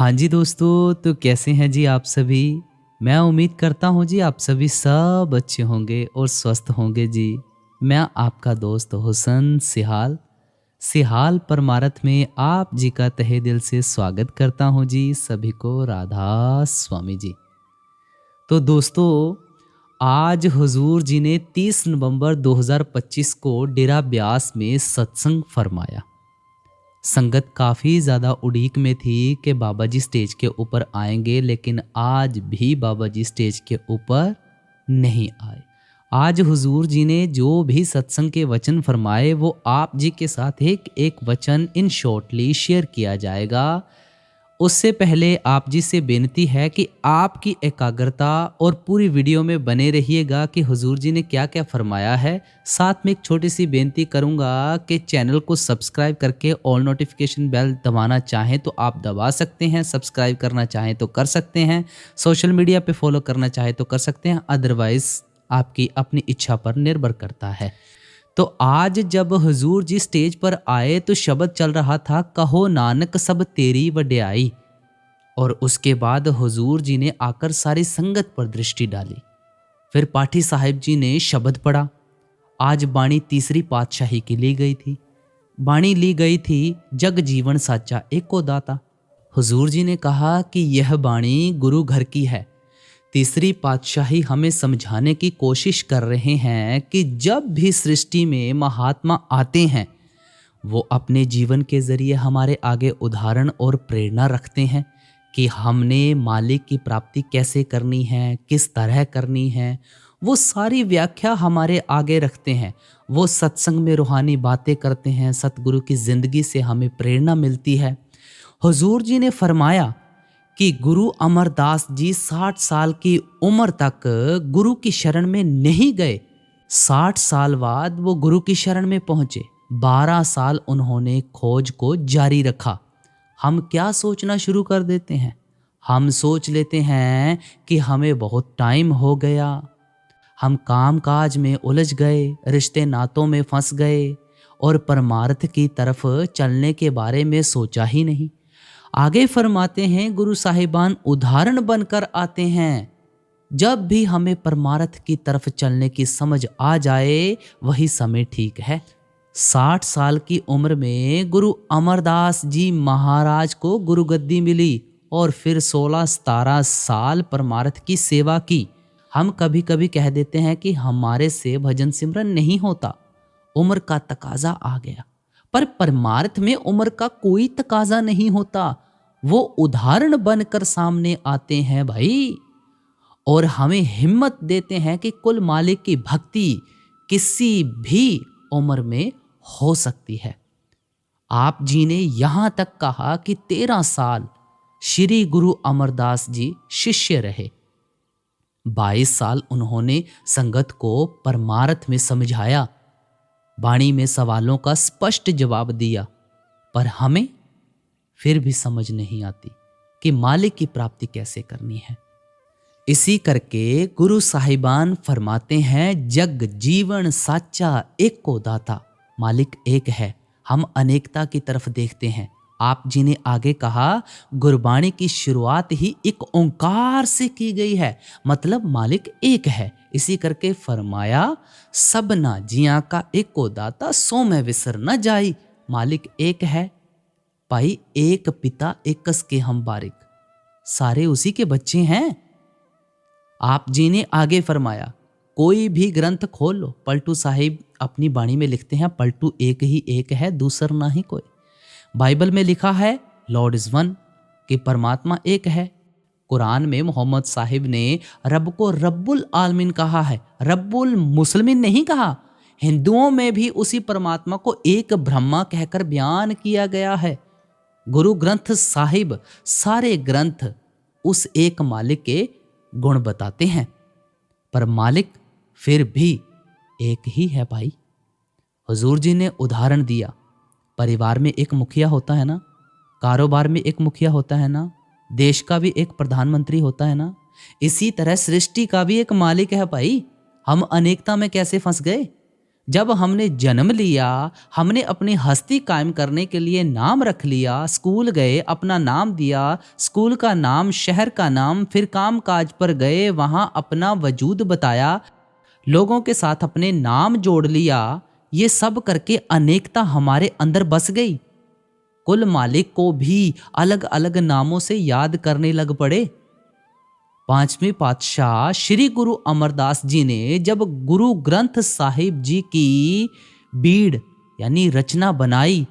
हाँ जी दोस्तों, तो कैसे हैं जी आप सभी। मैं उम्मीद करता हूँ जी आप सभी सब अच्छे होंगे और स्वस्थ होंगे जी। मैं आपका दोस्त हुसन सिहाल सिहाल परमारथ में आप जी का तहे दिल से स्वागत करता हूँ जी। सभी को राधा स्वामी जी। तो दोस्तों, आज हुजूर जी ने 30 नवंबर 2025 को डेरा ब्यास में सत्संग फरमाया। संगत काफ़ी ज़्यादा उड़ीक में थी कि बाबा जी स्टेज के ऊपर आएंगे, लेकिन आज भी बाबा जी स्टेज के ऊपर नहीं आए। आज हुजूर जी ने जो भी सत्संग के वचन फरमाए वो आप जी के साथ एक एक वचन इन शॉर्टली शेयर किया जाएगा। उससे पहले आप जी से बेनती है कि आपकी एकाग्रता और पूरी वीडियो में बने रहिएगा कि हुजूर जी ने क्या क्या फरमाया है। साथ में एक छोटी सी बेनती करूंगा कि चैनल को सब्सक्राइब करके ऑल नोटिफिकेशन बेल दबाना चाहें तो आप दबा सकते हैं, सब्सक्राइब करना चाहें तो कर सकते हैं, सोशल मीडिया पे फॉलो करना चाहें तो कर सकते हैं, अदरवाइज आपकी अपनी इच्छा पर निर्भर करता है। तो आज जब हुजूर जी स्टेज पर आए तो शब्द चल रहा था, कहो नानक सब तेरी वड्याई। और उसके बाद हुजूर जी ने आकर सारी संगत पर दृष्टि डाली। फिर पाठी साहिब जी ने शब्द पढ़ा। आज बाणी तीसरी पातशाही की ली गई थी। बाणी ली गई थी, जग जीवन साचा एको दाता। हुजूर जी ने कहा कि यह बाणी गुरु घर की है। तीसरी पातशाही हमें समझाने की कोशिश कर रहे हैं कि जब भी सृष्टि में महात्मा आते हैं वो अपने जीवन के जरिए हमारे आगे उदाहरण और प्रेरणा रखते हैं कि हमने मालिक की प्राप्ति कैसे करनी है, किस तरह करनी है। वो सारी व्याख्या हमारे आगे रखते हैं। वो सत्संग में रूहानी बातें करते हैं, सतगुरु की जिंदगी से हमें प्रेरणा मिलती है। हुजूर जी ने फरमाया कि गुरु अमरदास जी 60 साल की उम्र तक गुरु की शरण में नहीं गए। 60 साल बाद वो गुरु की शरण में पहुंचे। 12 साल उन्होंने खोज को जारी रखा। हम क्या सोचना शुरू कर देते हैं, हम सोच लेते हैं कि हमें बहुत टाइम हो गया, हम काम काज में उलझ गए, रिश्ते नातों में फंस गए और परमार्थ की तरफ चलने के बारे में सोचा ही नहीं। आगे फरमाते हैं गुरु साहिबान उदाहरण बनकर आते हैं। जब भी हमें परमार्थ की तरफ चलने की समझ आ जाए वही समय ठीक है। 60 साल की उम्र में गुरु अमरदास जी महाराज को गुरु गद्दी मिली और फिर 16-17 साल परमार्थ की सेवा की। हम कभी कभी कह देते हैं कि हमारे से भजन सिमरन नहीं होता, उम्र का तकाजा आ गया। पर परमार्थ में उम्र का कोई तकाजा नहीं होता। वो उदाहरण बनकर सामने आते हैं भाई, और हमें हिम्मत देते हैं कि कुल मालिक की भक्ति किसी भी उम्र में हो सकती है। आप जी ने यहां तक कहा कि 13 साल श्री गुरु अमरदास जी शिष्य रहे। 22 साल उन्होंने संगत को परमार्थ में समझाया, वाणी में सवालों का स्पष्ट जवाब दिया। पर हमें फिर भी समझ नहीं आती कि मालिक की प्राप्ति कैसे करनी है। इसी करके गुरु साहिबान फरमाते हैं, जग जीवन साचा एको दाता। मालिक एक है, हम अनेकता की तरफ देखते हैं। आप जी ने आगे कहा, गुरबाणी की शुरुआत ही एक ओंकार से की गई है, मतलब मालिक एक है। इसी करके फरमाया, सबना जिया का एको दाता, सो मैं विसर न जाई। मालिक एक है भाई, एक पिता एकस के हम बारिक, सारे उसी के बच्चे हैं। आप जी ने आगे फरमाया, कोई भी ग्रंथ खोल लो, पलटू साहिब अपनी बाणी में लिखते हैं, पलटू एक ही एक है, दूसर ना ही कोई। बाइबल में लिखा है लॉर्ड इज वन, कि परमात्मा एक है। कुरान में मोहम्मद साहिब ने रब को रब्बुल आलमीन कहा है, रब्बुल मुस्लिमीन नहीं कहा। हिंदुओं में भी उसी परमात्मा को एक ब्रह्मा कहकर बयान किया गया है। गुरु ग्रंथ साहिब सारे ग्रंथ उस एक मालिक के गुण बताते हैं, पर मालिक फिर भी एक ही है भाई। हुजूर जी ने उदाहरण दिया, परिवार में एक मुखिया होता है ना, कारोबार में एक मुखिया होता है ना, देश का भी एक प्रधानमंत्री होता है ना, इसी तरह सृष्टि का भी एक मालिक है भाई। हम अनेकता में कैसे फंस गए। जब हमने जन्म लिया, हमने अपनी हस्ती कायम करने के लिए नाम रख लिया, स्कूल गए, अपना नाम दिया, स्कूल का नाम, शहर का नाम, फिर काम काज पर गए, वहां अपना वजूद बताया, लोगों के साथ अपने नाम जोड़ लिया। ये सब करके अनेकता हमारे अंदर बस गई। कुल मालिक को भी अलग अलग नामों से याद करने लग पड़े। पांचवें पातशाह श्री गुरु अमरदास जी ने जब गुरु ग्रंथ साहिब जी की बीड़ यानी रचना बनाई,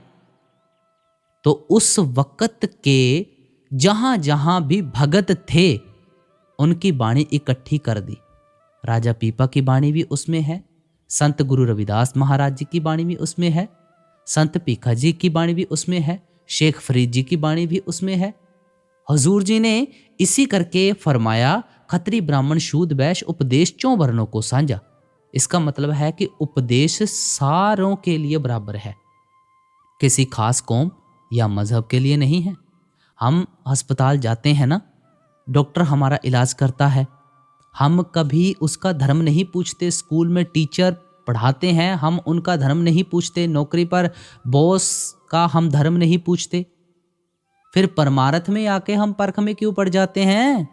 तो उस वक्त के जहां जहां भी भगत थे उनकी बाणी इकट्ठी कर दी। राजा पीपा की बाणी भी उसमें है, संत गुरु रविदास महाराज जी की बाणी भी उसमें है, संत पीखा जी की बाणी भी उसमें है, शेख फरीद जी की बाणी भी उसमें है। हजूर जी ने इसी करके फरमाया, खत्री ब्राह्मण शूद्र वैश्य उपदेश चौं वर्णों को साझा। इसका मतलब है कि उपदेश सारों के लिए बराबर है, किसी खास कौम या मजहब के लिए नहीं है। हम अस्पताल जाते हैं ना, डॉक्टर हमारा इलाज करता है, हम कभी उसका धर्म नहीं पूछते। स्कूल में टीचर पढ़ाते हैं, हम उनका धर्म नहीं पूछते। नौकरी पर बॉस का हम धर्म नहीं पूछते। फिर परमार्थ में आके हम परख में क्यों पड़ जाते हैं?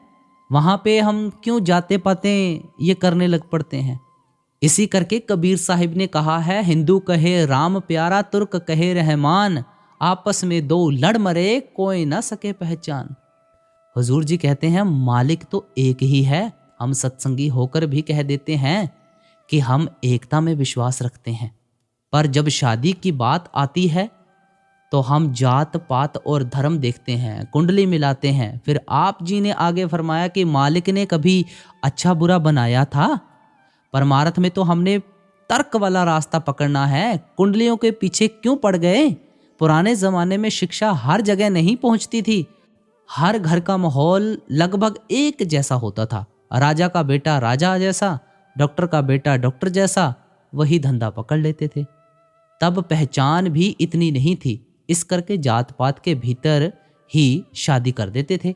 वहां पे हम क्यों जाते पाते ये करने लग पड़ते हैं? इसी करके कबीर साहिब ने कहा है, हिंदू कहे राम प्यारा, तुर्क कहे रहमान, आपस में दो लड़ मरे, कोई ना सके पहचान। हुजूर जी कहते हैं मालिक तो एक ही है। हम सत्संगी होकर भी कह देते हैं कि हम एकता में विश्वास रखते हैं, पर जब शादी की बात आती है तो हम जात पात और धर्म देखते हैं, कुंडली मिलाते हैं। फिर आप जी ने आगे फरमाया कि मालिक ने कभी अच्छा बुरा बनाया था? परमार्थ में तो हमने तर्क वाला रास्ता पकड़ना है, कुंडलियों के पीछे क्यों पड़ गए? पुराने जमाने में शिक्षा हर जगह नहीं पहुंचती थी, हर घर का माहौल लगभग एक जैसा होता था। राजा का बेटा राजा जैसा, डॉक्टर का बेटा डॉक्टर जैसा, वही धंधा पकड़ लेते थे। तब पहचान भी इतनी नहीं थी, इस करके जात पात के भीतर ही शादी कर देते थे।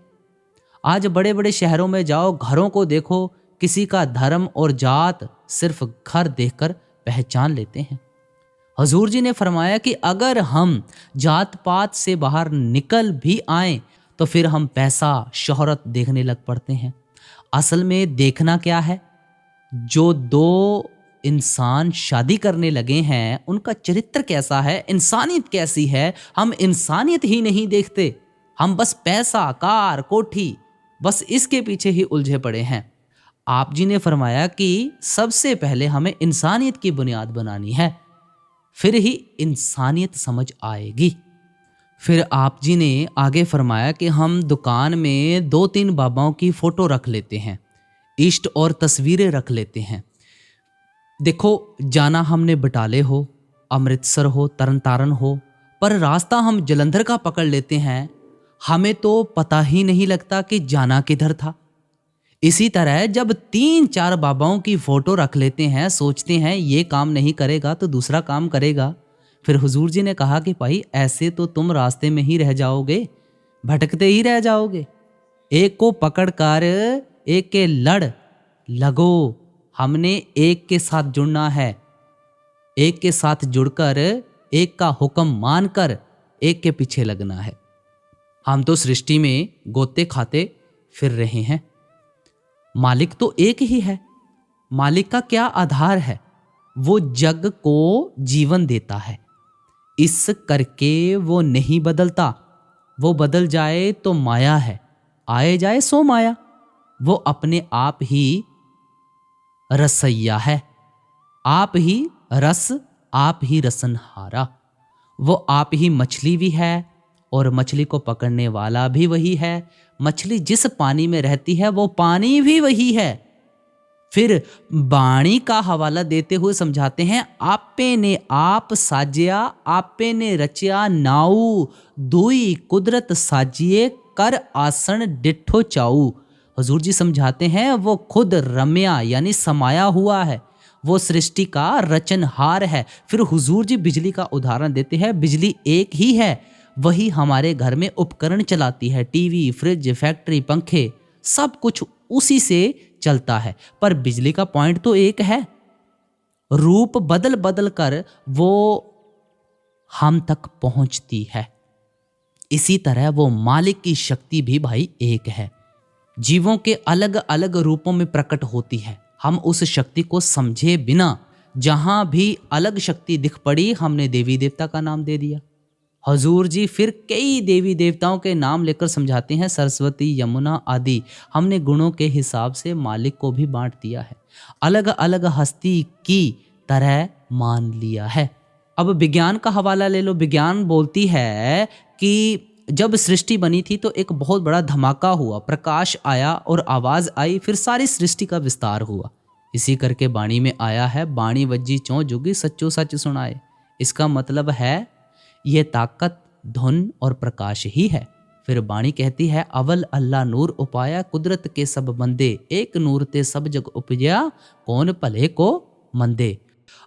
आज बड़े बड़े शहरों में जाओ, घरों को देखो, किसी का धर्म और जात सिर्फ घर देखकर पहचान लेते हैं। हजूर जी ने फरमाया कि अगर हम जात पात से बाहर निकल भी आए तो फिर हम पैसा शोहरत देखने लग पड़ते हैं। असल में देखना क्या है? जो दो इंसान शादी करने लगे हैं उनका चरित्र कैसा है, इंसानियत कैसी है। हम इंसानियत ही नहीं देखते, हम बस पैसा, कार, कोठी, बस इसके पीछे ही उलझे पड़े हैं। आप जी ने फरमाया कि सबसे पहले हमें इंसानियत की बुनियाद बनानी है, फिर ही इंसानियत समझ आएगी। फिर आप जी ने आगे फरमाया कि हम दुकान में 2-3 बाबाओं की फोटो रख लेते हैं, इष्ट और तस्वीरें रख लेते हैं। देखो, जाना हमने बटाले हो, अमृतसर हो, तरन तारन हो, पर रास्ता हम जलंधर का पकड़ लेते हैं, हमें तो पता ही नहीं लगता कि जाना किधर था। इसी तरह जब 3-4 बाबाओं की फोटो रख लेते हैं, सोचते हैं ये काम नहीं करेगा तो दूसरा काम करेगा, फिर हुजूर जी ने कहा कि भाई ऐसे तो तुम रास्ते में ही रह जाओगे, भटकते ही रह जाओगे। एक को पकड़कर एक के लड़ लगो, हमने एक के साथ जुड़ना है, एक के साथ जुड़कर एक का हुक्म मानकर एक के पीछे लगना है। हम तो सृष्टि में गोते खाते फिर रहे हैं, मालिक तो एक ही है। मालिक का क्या आधार है? वो जग को जीवन देता है, इस करके वो नहीं बदलता। वो बदल जाए तो माया है, आए जाए सो माया। वो अपने आप ही रसैया है, आप ही रस, आप ही रसनहारा। वो आप ही मछली भी है और मछली को पकड़ने वाला भी वही है। मछली जिस पानी में रहती है वो पानी भी वही है। फिर बाणी का हवाला देते हुए समझाते हैं, आपे ने आप साजिया, आपे ने रचिया नाऊ, दुई कुदरत साजिए, कर आसन डिठो चाऊ। हुजूर जी समझाते हैं वो खुद रम्या यानी समाया हुआ है, वो सृष्टि का रचनहार है। फिर हुजूर जी बिजली का उदाहरण देते हैं, बिजली एक ही है, वही हमारे घर में उपकरण चलाती है, टीवी, फ्रिज, फैक्ट्री, पंखे, सब कुछ उसी से चलता है, पर बिजली का पॉइंट तो एक है। रूप बदल बदल कर वो हम तक पहुंचती है। इसी तरह वो मालिक की शक्ति भी भाई एक है, जीवों के अलग अलग रूपों में प्रकट होती है। हम उस शक्ति को समझे बिना जहां भी अलग शक्ति दिख पड़ी हमने देवी देवता का नाम दे दिया। हजूर जी फिर कई देवी देवताओं के नाम लेकर समझाते हैं, सरस्वती, यमुना आदि। हमने गुणों के हिसाब से मालिक को भी बांट दिया है, अलग अलग हस्ती की तरह मान लिया है। अब विज्ञान का हवाला ले लो। विज्ञान बोलती है कि जब सृष्टि बनी थी तो एक बहुत बड़ा धमाका हुआ, प्रकाश आया और आवाज आई, फिर सारी सृष्टि का विस्तार हुआ। इसी करके बाणी में आया है, बाणी वज्जी चौं जुगी सच्चो सच सुनाए। इसका मतलब है ये ताकत धुन और प्रकाश ही है। फिर बाणी कहती है, अवल अल्लाह नूर उपाया, कुदरत के सब बंदे, एक नूर ते सब जग उपजया, कौन भले को मंदे।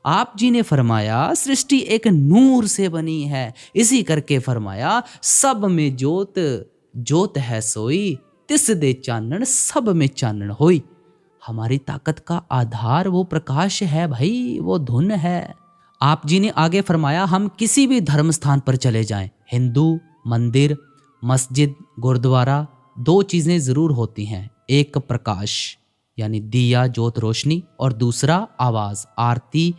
आप जी ने फरमाया सृष्टि एक नूर से बनी है, इसी करके फरमाया सब में जोत, जोत है सोई, तिस दे चानन सब में चानन होई। हमारी ताकत का आधार वो प्रकाश है भाई, वो धुन है। आप जी ने आगे फरमाया हम किसी भी धर्म स्थान पर चले जाएं, हिंदू मंदिर, मस्जिद, गुरुद्वारा, दो चीजें जरूर होती हैं, एक प्रकाश यानी दिया जोत रोशनी, और दूसरा आवाज, आरती,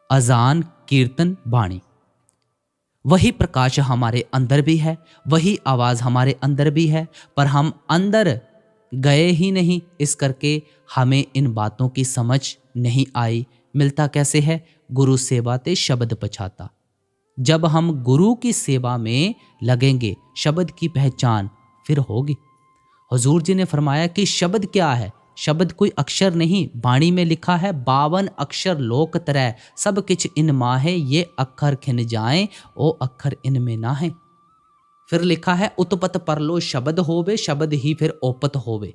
अजान, कीर्तन, बाणी। वही प्रकाश हमारे अंदर भी है, वही आवाज हमारे अंदर भी है, पर हम अंदर गए ही नहीं, इस करके हमें इन बातों की समझ नहीं आई। मिलता कैसे है? गुरु सेवा ते शब्द पछाता। जब हम गुरु की सेवा में लगेंगे शब्द की पहचान फिर होगी। हुजूर जी ने फरमाया कि शब्द क्या है? शब्द कोई अक्षर नहीं, बाणी में लिखा है 52 अक्षर लोक तरह, सब किछ इन माहे, ये अक्षर खिन जाएं ओ अक्षर इनमें ना है। फिर लिखा है उत्पत परलो शब्द होवे, शब्द ही फिर ओपत होवे।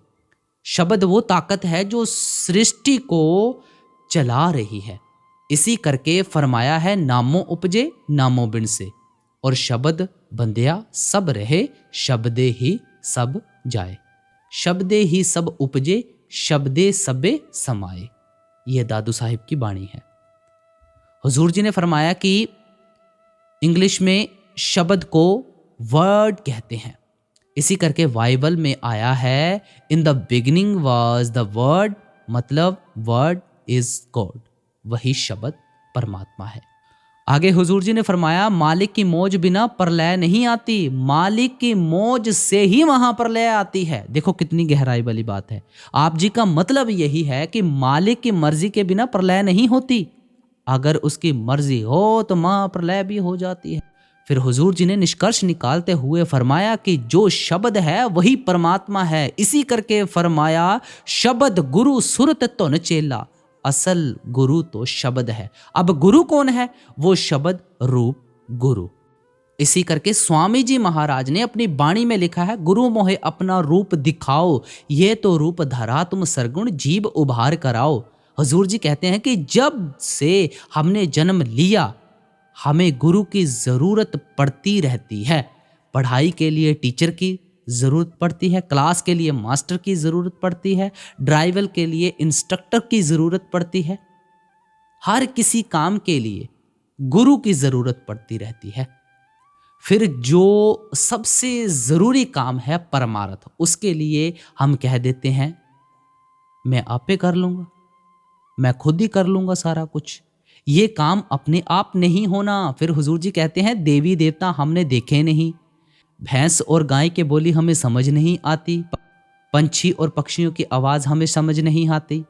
शब्द वो ताकत है जो सृष्टि को चला रही है। इसी करके फरमाया है नामो उपजे नामो बिन से, और शब्द बंदिया सब रहे, शब्दे ही सब जाए। शब्दे ही सब उपजे, शब्दे सबे समाए। यह दादू साहिब की बाणी है। हुजूर जी ने फरमाया कि इंग्लिश में शब्द को वर्ड कहते हैं। इसी करके बाइबल में आया है in the beginning was the word, मतलब वर्ड इज गॉड, वही शब्द परमात्मा है। आगे हुजूर जी ने फरमाया मालिक की मौज बिना प्रलय नहीं आती, मालिक की मौज से ही महाप्रलय आती है। देखो कितनी गहराई वाली बात है। आप जी का मतलब यही है कि मालिक की मर्जी के बिना प्रलय नहीं होती, अगर उसकी मर्जी हो तो महाप्रलय भी हो जाती है। फिर हुजूर जी ने निष्कर्ष निकालते हुए फरमाया कि जो शब्द है वही परमात्मा है। इसी करके फरमाया शब्द गुरु सुरत तुन चेला, असल गुरु तो शब्द है। अब गुरु कौन है? वो शब्द रूप गुरु। इसी करके स्वामी जी महाराज ने अपनी बाणी में लिखा है गुरु मोहे अपना रूप दिखाओ, ये तो रूप धरा तुम सरगुण जीव उभार कराओ। हुजूर जी कहते हैं कि जब से हमने जन्म लिया हमें गुरु की जरूरत पड़ती रहती है। पढ़ाई के लिए टीचर की जरूरत पड़ती है, क्लास के लिए मास्टर की जरूरत पड़ती है, ड्राइवर के लिए इंस्ट्रक्टर की जरूरत पड़ती है। हर किसी काम के लिए गुरु की जरूरत पड़ती रहती है। फिर जो सबसे जरूरी काम है परमार्थ, उसके लिए हम कह देते हैं मैं आपे कर लूंगा, मैं खुद ही कर लूंगा सारा कुछ। ये काम अपने आप नहीं होना। फिर हुजूर जी कहते हैं देवी देवता हमने देखे नहीं, भैंस और गाय के बोली हमें समझ नहीं आती, पंछी और पक्षियों की आवाज़ हमें समझ नहीं आती,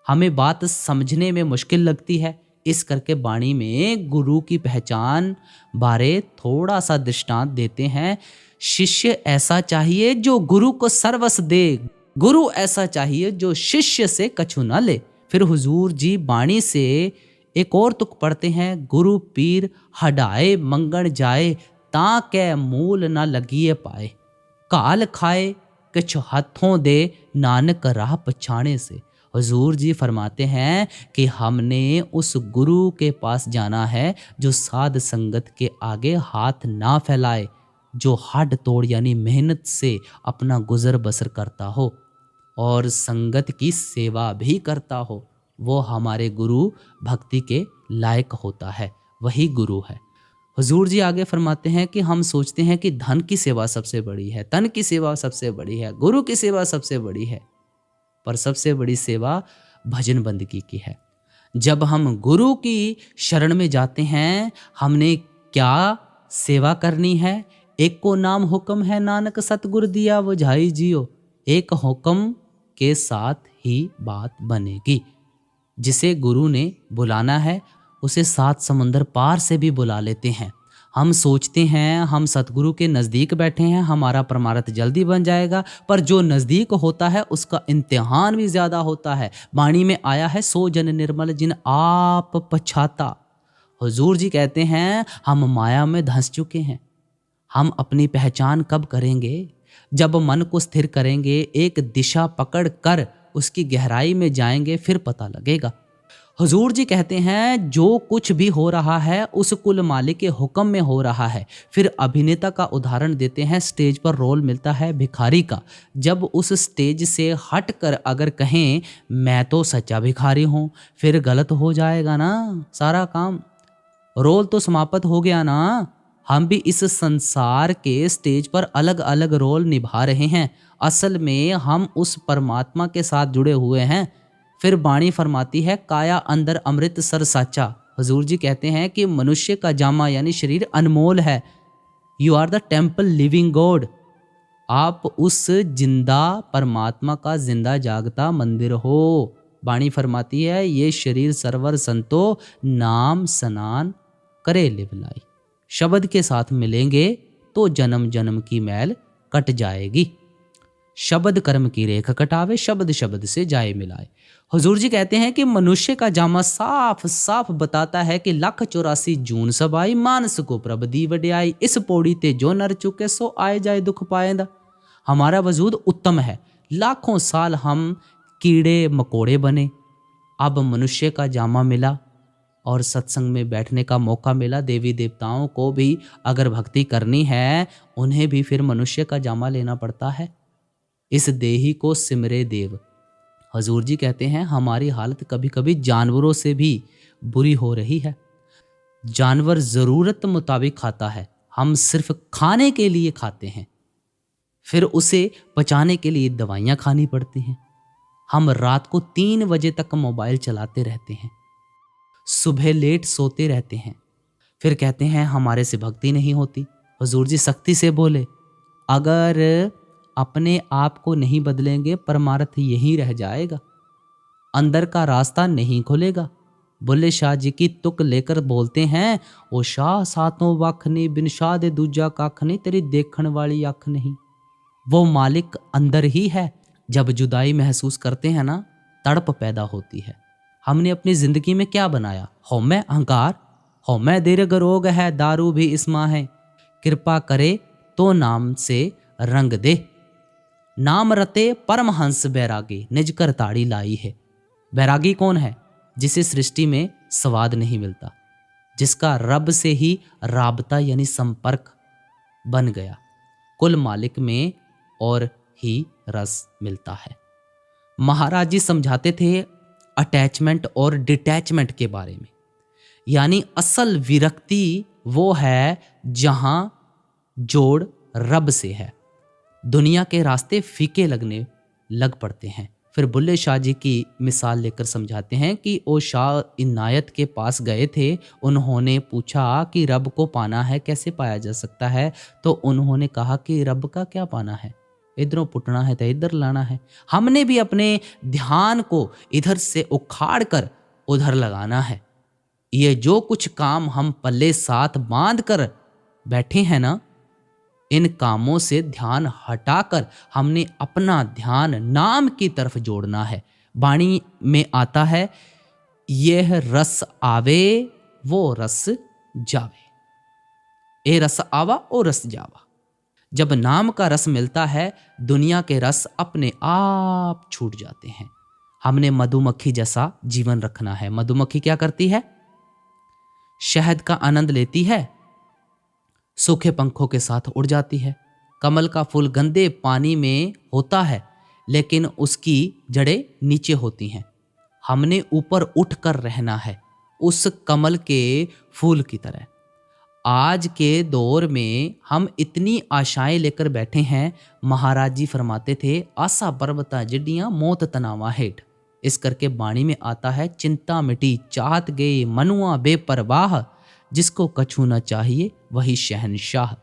हमें बात समझने में मुश्किल लगती है। इस करके बाणी में गुरु की पहचान बारे थोड़ा सा दृष्टांत देते हैं। शिष्य ऐसा चाहिए जो गुरु को सर्वस्व दे, गुरु ऐसा चाहिए जो शिष्य से कछु न ले। फिर हुजूर जी बाणी से एक और तुक पढ़ते हैं गुरु पीर हडाए मंगण जाए, ताके मूल न लगिए पाए, काल खाए किछ हाथों दे, नानक राह पछाने से। हुजूर जी फरमाते हैं कि हमने उस गुरु के पास जाना है जो साध संगत के आगे हाथ ना फैलाए, जो हड तोड़ यानी मेहनत से अपना गुजर बसर करता हो और संगत की सेवा भी करता हो। वो हमारे गुरु भक्ति के लायक होता है, वही गुरु है। हुजूर जी आगे फरमाते हैं कि हम सोचते हैं कि धन की सेवा सबसे बड़ी है, तन की सेवा सबसे बड़ी है, गुरु की सेवा सबसे बड़ी है, पर सबसे बड़ी सेवा भजन बंदगी की है। जब हम गुरु की शरण में जाते हैं, हमने क्या सेवा करनी है? एक को नाम हुक्म है, नानक सतगुर दिया बुझाई जियो। एक हुक्म के साथ ही बात बनेगी। जिसे गुरु ने बुलाना है उसे 7 समुंदर पार से भी बुला लेते हैं। हम सोचते हैं हम सतगुरु के नज़दीक बैठे हैं, हमारा परमार्थ जल्दी बन जाएगा, पर जो नज़दीक होता है उसका इम्तिहान भी ज़्यादा होता है। वाणी में आया है, सो जन निर्मल जिन आप पछाता। हुजूर जी कहते हैं हम माया में धंस चुके हैं। हम अपनी पहचान कब करेंगे? जब मन को स्थिर करेंगे, एक दिशा पकड़ कर उसकी गहराई में जाएंगे, फिर पता लगेगा। हुजूर जी कहते हैं जो कुछ भी हो रहा है उस कुल मालिक के हुक्म में हो रहा है। फिर अभिनेता का उदाहरण देते हैं, स्टेज पर रोल मिलता है भिखारी का। जब उस स्टेज से हट कर अगर कहें मैं तो सच्चा भिखारी हूँ, फिर गलत हो जाएगा ना सारा काम। रोल तो समाप्त हो गया ना। हम भी इस संसार के स्टेज पर अलग अलग रोल निभा रहे हैं। असल में हम उस परमात्मा के साथ जुड़े हुए हैं। फिर वाणी फरमाती है, काया अंदर अमृत सर साचा। हुजूर जी कहते हैं कि मनुष्य का जामा यानी शरीर अनमोल है। You are the temple living god. आप उस जिंदा परमात्मा का जिंदा जागता मंदिर हो। वाणी फरमाती है, ये शरीर सरवर संतो नाम स्नान करे लिवलाई। शब्द के साथ मिलेंगे तो जन्म जन्म की मैल कट जाएगी। शब्द कर्म की रेख कटावे, शब्द शब्द से जाए मिलाए। हुजूर जी कहते हैं कि मनुष्य का जामा साफ साफ बताता है कि 184 जून सबाई मानस को प्रभ दी वड्याई। इस पौड़ी ते जो नर चुके सो आए जाए दुख पाएंदा। हमारा वजूद उत्तम है। लाखों साल हम कीड़े मकोड़े बने, अब मनुष्य का जामा मिला और सत्संग में बैठने का मौका मिला। देवी देवताओं को भी अगर भक्ति करनी है, उन्हें भी फिर मनुष्य का जामा लेना पड़ता है। इस देही को सिमरे देव। हजूर जी कहते हैं हमारी हालत कभी कभी जानवरों से भी बुरी हो रही है। जानवर ज़रूरत मुताबिक खाता है, हम सिर्फ खाने के लिए खाते हैं। फिर उसे पचाने के लिए दवाइयाँ खानी पड़ती हैं। हम रात को 3 बजे तक मोबाइल चलाते रहते हैं, सुबह लेट सोते रहते हैं। फिर कहते हैं हमारे से भक्ति नहीं होती। हुजूर जी सख्ती से बोले, अगर अपने आप को नहीं बदलेंगे परमार्थ यहीं रह जाएगा, अंदर का रास्ता नहीं खुलेगा। बुल्ले शाह जी की तुक लेकर बोलते हैं, ओ शाह सातों वख नहीं, बिन शाह दे दूजा कख नहीं, तेरी देखण वाली अख नहीं। वो मालिक अंदर ही है। जब जुदाई महसूस करते हैं ना, तड़प पैदा होती है। हमने अपनी जिंदगी में क्या बनाया? हौमै अहंकार, हौमै दीर्घ रोग है, दारू भी इसमा है। कृपा करे तो नाम से रंग दे, नाम रते परमहंस बैरागी, निज कर ताड़ी लाई है। बैरागी कौन है? जिसे सृष्टि में स्वाद नहीं मिलता, जिसका रब से ही राबता यानी संपर्क बन गया। कुल मालिक में और ही रस मिलता है। महाराज जी समझाते थे अटैचमेंट और डिटैचमेंट के बारे में। यानी असल विरक्ति वो है जहां जोड़ रब से है। दुनिया के रास्ते फीके लगने लग पड़ते हैं। फिर बुल्ले शाह जी की मिसाल लेकर समझाते हैं कि वो शाह इनायत के पास गए थे। उन्होंने पूछा कि रब को पाना है, कैसे पाया जा सकता है? तो उन्होंने कहा कि रब का क्या पाना है, इधरों पुटना है तो इधर लाना है। हमने भी अपने ध्यान को इधर से उखाड़ कर उधर लगाना है। ये जो कुछ काम हम पल्ले साथ बांध कर बैठे हैं ना, इन कामों से ध्यान हटाकर हमने अपना ध्यान नाम की तरफ जोड़ना है। वाणी में आता है, यह रस आवे वो रस जावे, ए रस आवा ओ रस जावा। जब नाम का रस मिलता है, दुनिया के रस अपने आप छूट जाते हैं। हमने मधुमक्खी जैसा जीवन रखना है। मधुमक्खी क्या करती है? शहद का आनंद लेती है, सूखे पंखों के साथ उड़ जाती है। कमल का फूल गंदे पानी में होता है, लेकिन उसकी जड़ें नीचे होती हैं। हमने ऊपर उठ कर रहना है, उस कमल के फूल की तरह। आज के दौर में हम इतनी आशाएं लेकर बैठे हैं। महाराज जी फरमाते थे, आशा पर्वता जिड्डियां मौत तनावा हेठ। इस करके बाणी में आता है, चिंता मिटी चाहत गए मनुआ बेपरवाह, जिसको कछु न चाहिए वही शहनशाह।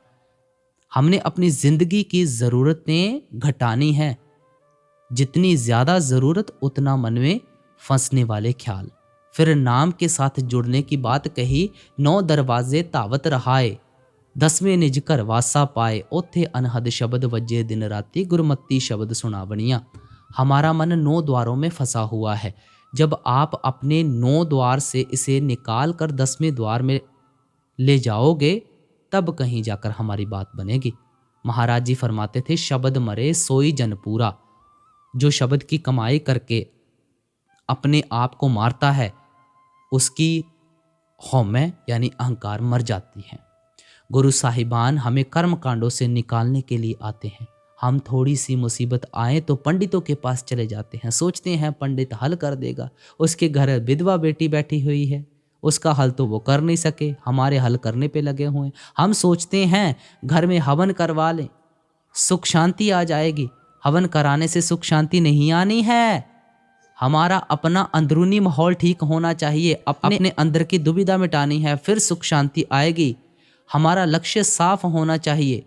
हमने अपनी जिंदगी की ज़रूरतें घटानी है, जितनी ज़्यादा ज़रूरत उतना मन में फंसने वाले ख्याल। फिर नाम के साथ जुड़ने की बात कही, 9 दरवाजे तावत रहाए, 10वें निज कर वासा पाए, ओथे अनहद शब्द वजे दिन राती, गुरमत्ती शब्द सुना बनिया। हमारा मन 9 द्वारों में फंसा हुआ है। जब आप अपने 9 द्वार से इसे निकाल कर 10वें द्वार में ले जाओगे, तब कहीं जाकर हमारी बात बनेगी। महाराज जी फरमाते थे, शब्द मरे सोई जन पूरा। जो शब्द की कमाई करके अपने आप को मारता है, उसकी हौमें यानी अहंकार मर जाती है। गुरु साहिबान हमें कर्म कांडों से निकालने के लिए आते हैं। हम थोड़ी सी मुसीबत आए तो पंडितों के पास चले जाते हैं, सोचते हैं पंडित हल कर देगा। उसके घर विधवा बेटी बैठी हुई है, उसका हल तो वो कर नहीं सके, हमारे हल करने पे लगे हुए हैं। हम सोचते हैं घर में हवन करवा लें, सुख शांति आ जाएगी। हवन कराने से सुख शांति नहीं आनी है। हमारा अपना अंदरूनी माहौल ठीक होना चाहिए, अपने अंदर की दुविधा मिटानी है, फिर सुख शांति आएगी। हमारा लक्ष्य साफ होना चाहिए।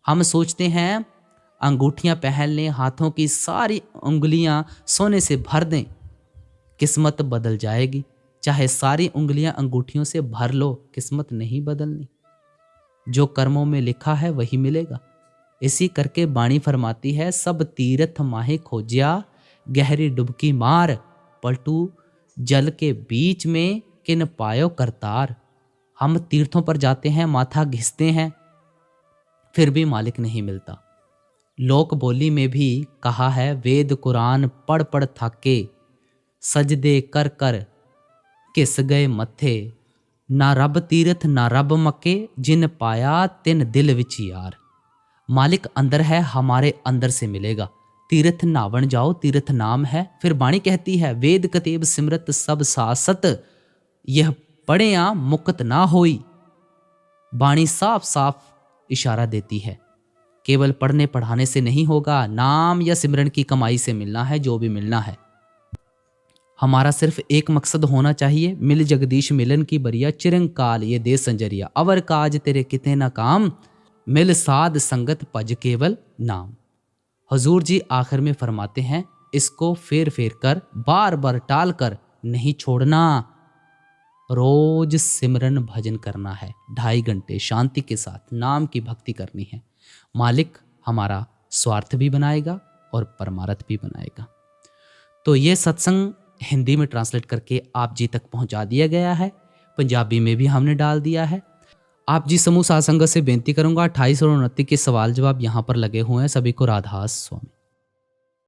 हम सोचते हैं अंगूठियां पहन लें, हाथों की सारी उंगलियां सोने से भर दें, किस्मत बदल जाएगी। चाहे सारी उंगलियां अंगूठियों से भर लो, किस्मत नहीं बदलनी। जो कर्मों में लिखा है वही मिलेगा। इसी करके बाणी फरमाती है, सब तीर्थ माहे खोजिया, गहरी डुबकी मार, पलटू जल के बीच में किन पायो करतार। हम तीर्थों पर जाते हैं, माथा घिसते हैं, फिर भी मालिक नहीं मिलता। लोक बोली में भी कहा है, वेद कुरान पढ़ पढ़ थके, सजदे कर कर किस गए मथे, ना रब तीर्थ ना रब मके, जिन पाया तिन दिल विच यार। मालिक अंदर है, हमारे अंदर से मिलेगा। तीर्थ नावन जाओ, तीर्थ नाम है। फिर बाणी कहती है, वेद कतेब सिमरत सब सासत, यह पढ़िया मुक्त ना होई। बाणी साफ साफ इशारा देती है, केवल पढ़ने पढ़ाने से नहीं होगा, नाम या सिमरन की कमाई से मिलना है जो भी मिलना है। हमारा सिर्फ एक मकसद होना चाहिए, मिल जगदीश मिलन की बरिया, चिरंकाल ये दे संजरिया, अवर काज तेरे किते ना काम, मिल साध संगत भज केवल नाम। हजूर जी आखिर में फरमाते हैं, इसको फेर फेर कर, बार बार टाल कर नहीं छोड़ना। रोज सिमरन भजन करना है, 2.5 घंटे शांति के साथ नाम की भक्ति करनी है। मालिक हमारा स्वार्थ भी बनाएगा और परमार्थ भी बनाएगा। तो ये सत्संग हिंदी में ट्रांसलेट करके आप जी तक पहुंचा दिया गया है, पंजाबी में भी हमने डाल दिया है। आप जी समूह साधु संगत से बेनती करूंगा, 28 और 29 के सवाल जवाब यहाँ पर लगे हुए हैं। सभी को राधा स्वामी।